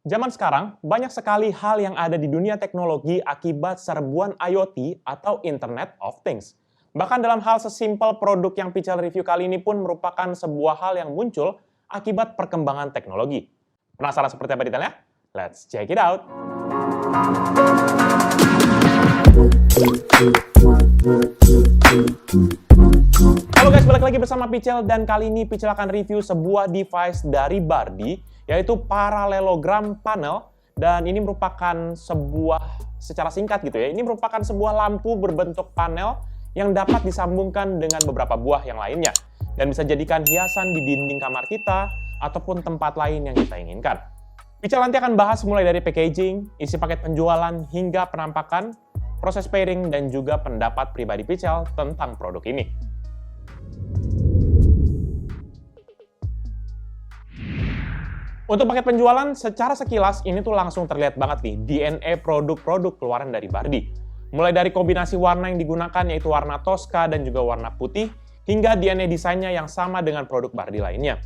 Zaman sekarang, banyak sekali hal yang ada di dunia teknologi akibat serbuan IoT atau Internet of Things. Bahkan dalam hal sesimpel produk yang Pichel review kali ini pun merupakan sebuah hal yang muncul akibat perkembangan teknologi. Penasaran seperti apa detailnya? Let's check it out! Halo guys, balik lagi bersama Pichel dan kali ini Pichel akan review sebuah device dari Bardi, yaitu parallelogram panel, dan ini merupakan secara singkat gitu ya, ini merupakan sebuah lampu berbentuk panel yang dapat disambungkan dengan beberapa buah yang lainnya dan bisa jadikan hiasan di dinding kamar kita ataupun tempat lain yang kita inginkan. Pichel nanti akan bahas mulai dari packaging, isi paket penjualan, hingga penampakan, proses pairing, dan juga pendapat pribadi Pichel tentang produk ini. Untuk paket penjualan, secara sekilas ini tuh langsung terlihat banget nih DNA produk-produk keluaran dari Bardi. Mulai dari kombinasi warna yang digunakan yaitu warna Tosca dan juga warna putih, hingga DNA desainnya yang sama dengan produk Bardi lainnya.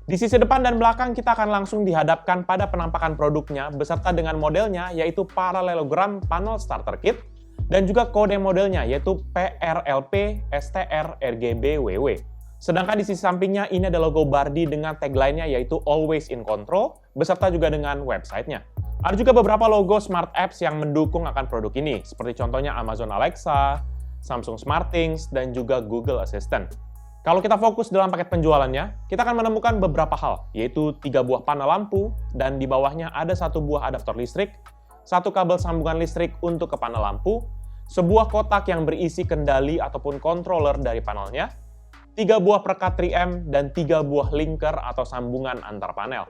Di sisi depan dan belakang kita akan langsung dihadapkan pada penampakan produknya beserta dengan modelnya yaitu parallelogram panel starter kit dan juga kode modelnya yaitu PRLP STR RGB WW. Sedangkan di sisi sampingnya ini ada logo Bardi dengan tagline-nya yaitu Always in Control, beserta juga dengan website-nya. Ada juga beberapa logo smart apps yang mendukung akan produk ini, seperti contohnya Amazon Alexa, Samsung SmartThings, dan juga Google Assistant. Kalau kita fokus dalam paket penjualannya, kita akan menemukan beberapa hal, yaitu 3 buah panel lampu, dan di bawahnya ada 1 buah adaptor listrik, 1 kabel sambungan listrik untuk ke panel lampu, sebuah kotak yang berisi kendali ataupun controller dari panelnya, 3 buah perekat 3M, dan 3 buah linker atau sambungan antar panel.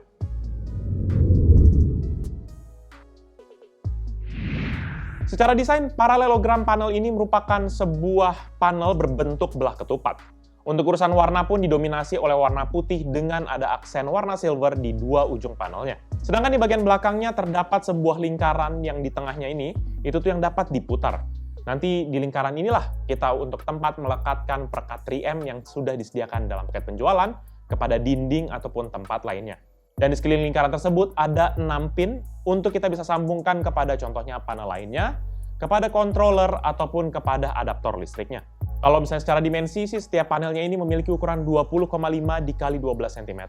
Secara desain, parallelogram panel ini merupakan sebuah panel berbentuk belah ketupat. Untuk urusan warna pun didominasi oleh warna putih dengan ada aksen warna silver di 2 ujung panelnya. Sedangkan di bagian belakangnya terdapat sebuah lingkaran yang di tengahnya ini, itu tuh yang dapat diputar. Nanti di lingkaran inilah kita untuk tempat melekatkan perekat 3M yang sudah disediakan dalam paket penjualan kepada dinding ataupun tempat lainnya. Dan di sekeliling lingkaran tersebut ada 6 pin untuk kita bisa sambungkan kepada contohnya panel lainnya, kepada controller ataupun kepada adaptor listriknya. Kalau misalnya secara dimensi sih setiap panelnya ini memiliki ukuran 20,5 x 12 cm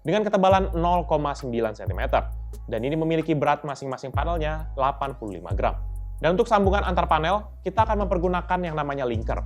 dengan ketebalan 0,9 cm. Dan ini memiliki berat masing-masing panelnya 85 gram. Dan untuk sambungan antar panel, kita akan mempergunakan yang namanya linker.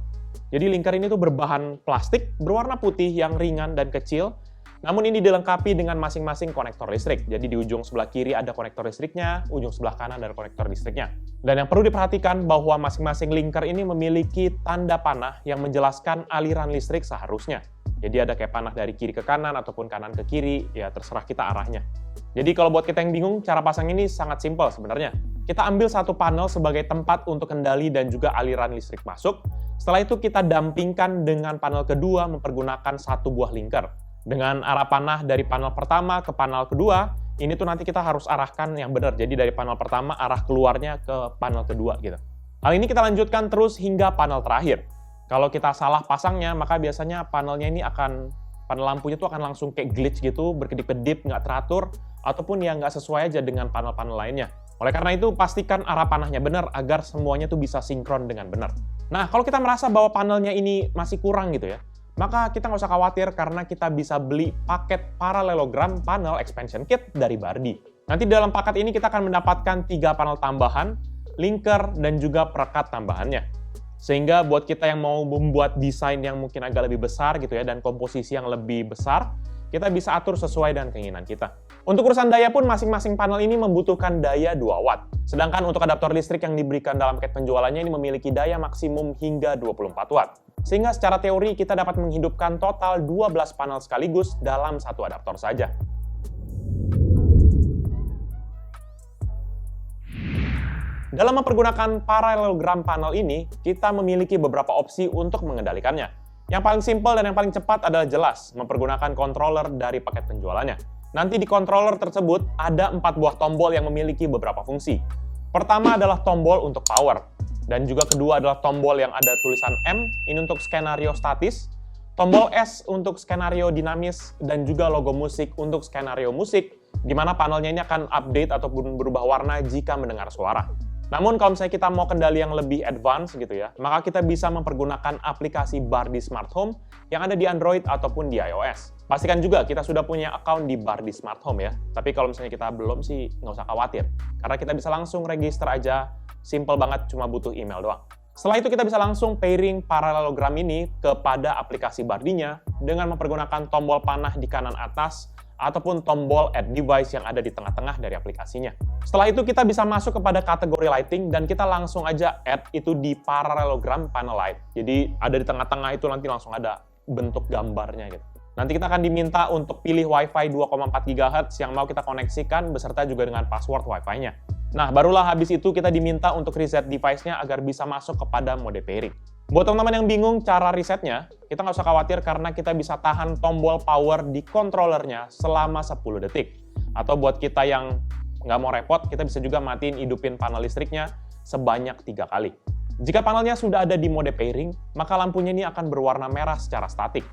Jadi linker ini tuh berbahan plastik, berwarna putih yang ringan dan kecil, namun ini dilengkapi dengan masing-masing konektor listrik. Jadi di ujung sebelah kiri ada konektor listriknya, ujung sebelah kanan ada konektor listriknya. Dan yang perlu diperhatikan bahwa masing-masing linker ini memiliki tanda panah yang menjelaskan aliran listrik seharusnya. Jadi ada kayak panah dari kiri ke kanan ataupun kanan ke kiri, ya terserah kita arahnya. Jadi kalau buat kita yang bingung, cara pasang ini sangat simpel sebenarnya. Kita ambil 1 panel sebagai tempat untuk kendali dan juga aliran listrik masuk. Setelah itu kita dampingkan dengan panel kedua mempergunakan 1 buah linker. Dengan arah panah dari panel pertama ke panel kedua, ini tuh nanti kita harus arahkan yang benar. Jadi dari panel pertama arah keluarnya ke panel kedua gitu. Hal ini kita lanjutkan terus hingga panel terakhir. Kalau kita salah pasangnya, maka biasanya panel lampunya tuh akan langsung kayak glitch gitu, berkedip-kedip, nggak teratur, ataupun ya nggak sesuai aja dengan panel-panel lainnya. Oleh karena itu, pastikan arah panahnya benar agar semuanya tuh bisa sinkron dengan benar. Nah, kalau kita merasa bahwa panelnya ini masih kurang gitu ya, maka kita nggak usah khawatir karena kita bisa beli paket parallelogram panel expansion kit dari Bardi. Nanti dalam paket ini kita akan mendapatkan 3 panel tambahan, linker, dan juga perekat tambahannya. Sehingga buat kita yang mau membuat desain yang mungkin agak lebih besar gitu ya, dan komposisi yang lebih besar, kita bisa atur sesuai dengan keinginan kita. Untuk urusan daya pun masing-masing panel ini membutuhkan daya 2 watt. Sedangkan untuk adaptor listrik yang diberikan dalam paket penjualannya ini memiliki daya maksimum hingga 24 watt. Sehingga secara teori kita dapat menghidupkan total 12 panel sekaligus dalam 1 adaptor saja. Dalam mempergunakan parallelogram panel ini, kita memiliki beberapa opsi untuk mengendalikannya. Yang paling simpel dan yang paling cepat adalah jelas, mempergunakan controller dari paket penjualannya. Nanti di controller tersebut ada 4 buah tombol yang memiliki beberapa fungsi. Pertama adalah tombol untuk power, dan juga kedua adalah tombol yang ada tulisan M, ini untuk skenario statis, tombol S untuk skenario dinamis, dan juga logo musik untuk skenario musik, di mana panelnya ini akan update ataupun berubah warna jika mendengar suara. Namun kalau misalnya kita mau kendali yang lebih advance gitu ya, maka kita bisa mempergunakan aplikasi Bardi Smart Home yang ada di Android ataupun di iOS. Pastikan juga kita sudah punya account di Bardi Smart Home ya. Tapi kalau misalnya kita belum sih, nggak usah khawatir. Karena kita bisa langsung register aja, simple banget, cuma butuh email doang. Setelah itu kita bisa langsung pairing parallelogram ini kepada aplikasi Bardinya dengan mempergunakan tombol panah di kanan atas ataupun tombol add device yang ada di tengah-tengah dari aplikasinya. Setelah itu kita bisa masuk kepada kategori lighting dan kita langsung aja add itu di parallelogram panel light. Jadi ada di tengah-tengah itu nanti langsung ada bentuk gambarnya gitu. Nanti kita akan diminta untuk pilih Wi-Fi 2,4 GHz yang mau kita koneksikan beserta juga dengan password Wi-Fi-nya. Nah, barulah habis itu kita diminta untuk reset device-nya agar bisa masuk kepada mode pairing. Buat teman-teman yang bingung cara resetnya, kita nggak usah khawatir karena kita bisa tahan tombol power di controllernya selama 10 detik. Atau buat kita yang nggak mau repot, kita bisa juga matiin hidupin panel listriknya sebanyak 3 kali. Jika panelnya sudah ada di mode pairing, maka lampunya ini akan berwarna merah secara statik.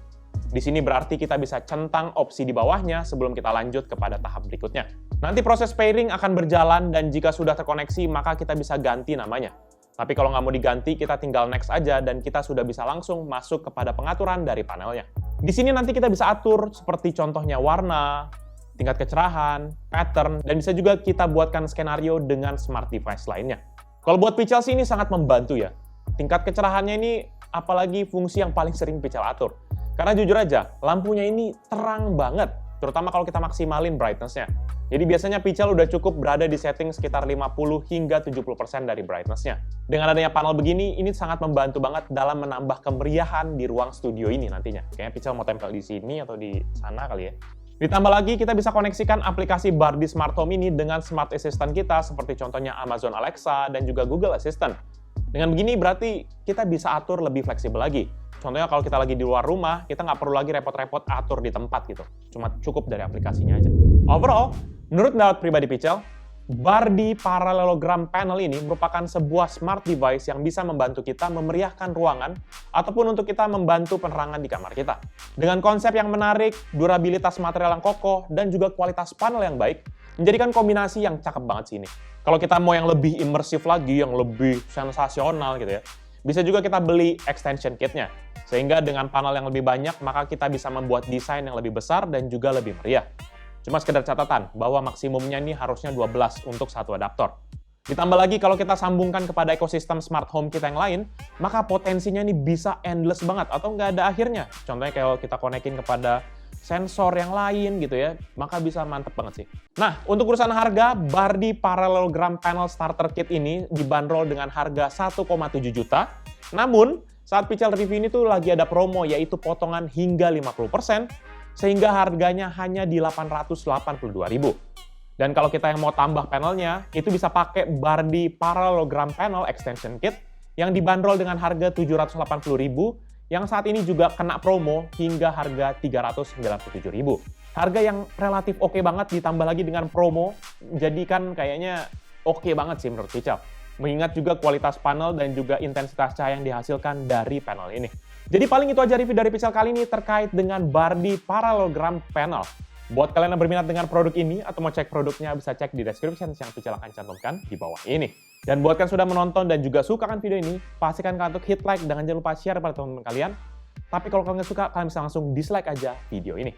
Di sini berarti kita bisa centang opsi di bawahnya sebelum kita lanjut kepada tahap berikutnya. Nanti proses pairing akan berjalan dan jika sudah terkoneksi maka kita bisa ganti namanya. Tapi kalau nggak mau diganti, kita tinggal next aja dan kita sudah bisa langsung masuk kepada pengaturan dari panelnya. Di sini nanti kita bisa atur seperti contohnya warna, tingkat kecerahan, pattern, dan bisa juga kita buatkan skenario dengan smart device lainnya. Kalau buat Pichel sih ini sangat membantu ya. Tingkat kecerahannya ini apalagi fungsi yang paling sering Pichel atur. Karena jujur aja, lampunya ini terang banget, terutama kalau kita maksimalin brightness-nya. Jadi biasanya Pichel udah cukup berada di setting sekitar 50 hingga 70% dari brightness-nya. Dengan adanya panel begini, ini sangat membantu banget dalam menambah kemeriahan di ruang studio ini nantinya. Kayaknya Pichel mau tempel di sini atau di sana kali ya. Ditambah lagi, kita bisa koneksikan aplikasi Bardi Smart Home ini dengan Smart Assistant kita, seperti contohnya Amazon Alexa dan juga Google Assistant. Dengan begini berarti kita bisa atur lebih fleksibel lagi. Contohnya kalau kita lagi di luar rumah, kita nggak perlu lagi repot-repot atur di tempat gitu. Cuma cukup dari aplikasinya aja. Overall, menurut pendapat pribadi Pichel, Bardi Parallelogram Panel ini merupakan sebuah smart device yang bisa membantu kita memeriahkan ruangan ataupun untuk kita membantu penerangan di kamar kita. Dengan konsep yang menarik, durabilitas material yang kokoh, dan juga kualitas panel yang baik, menjadikan kombinasi yang cakep banget sih ini. Kalau kita mau yang lebih imersif lagi, yang lebih sensasional gitu ya, bisa juga kita beli extension kit-nya. Sehingga dengan panel yang lebih banyak, maka kita bisa membuat desain yang lebih besar dan juga lebih meriah. Cuma sekedar catatan, bahwa maksimumnya ini harusnya 12 untuk satu adaptor. Ditambah lagi kalau kita sambungkan kepada ekosistem smart home kita yang lain, maka potensinya ini bisa endless banget atau nggak ada akhirnya. Contohnya kalau kita konekin kepada sensor yang lain gitu ya, maka bisa mantep banget sih. Nah, untuk urusan harga, Bardi Parallelogram Panel Starter Kit ini dibanderol dengan harga 1,7 juta. Namun, saat Pichel review ini tuh lagi ada promo, yaitu potongan hingga 50%, sehingga harganya hanya di 882.000. Dan kalau kita yang mau tambah panelnya, itu bisa pakai Bardi Parallelogram Panel Extension Kit yang dibanderol dengan harga 780.000, yang saat ini juga kena promo hingga harga 397.000. Harga yang relatif oke banget ditambah lagi dengan promo, jadi kan kayaknya oke banget sih menurut Pichel. Mengingat juga kualitas panel dan juga intensitas cahaya yang dihasilkan dari panel ini. Jadi paling itu aja review dari Pichel kali ini terkait dengan Bardi Parallelogram Panel. Buat kalian yang berminat dengan produk ini atau mau cek produknya, bisa cek di description yang Pichel akan cantumkan di bawah ini. Dan buat kalian sudah menonton dan juga suka kan video ini, pastikan kalian untuk hit like dan jangan lupa share pada teman-teman kalian. Tapi kalau kalian nggak suka, kalian bisa langsung dislike aja video ini.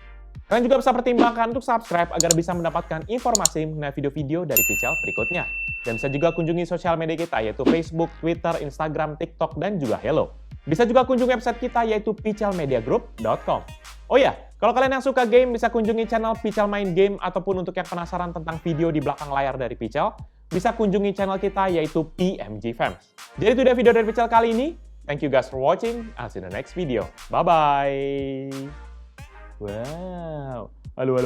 Kalian juga bisa pertimbangkan untuk subscribe agar bisa mendapatkan informasi mengenai video-video dari Pichel berikutnya. Dan bisa juga kunjungi sosial media kita yaitu Facebook, Twitter, Instagram, TikTok, dan juga Hello. Bisa juga kunjungi website kita yaitu pichelmediagroup.com. Oh ya, kalau kalian yang suka game bisa kunjungi channel Pichel Main Game ataupun untuk yang penasaran tentang video di belakang layar dari Pichel, bisa kunjungi channel kita yaitu PMG Fams. Jadi itu dia video dari Pichel kali ini. Thank you guys for watching. I'll see you in the next video. Bye-bye. Wow. Halo.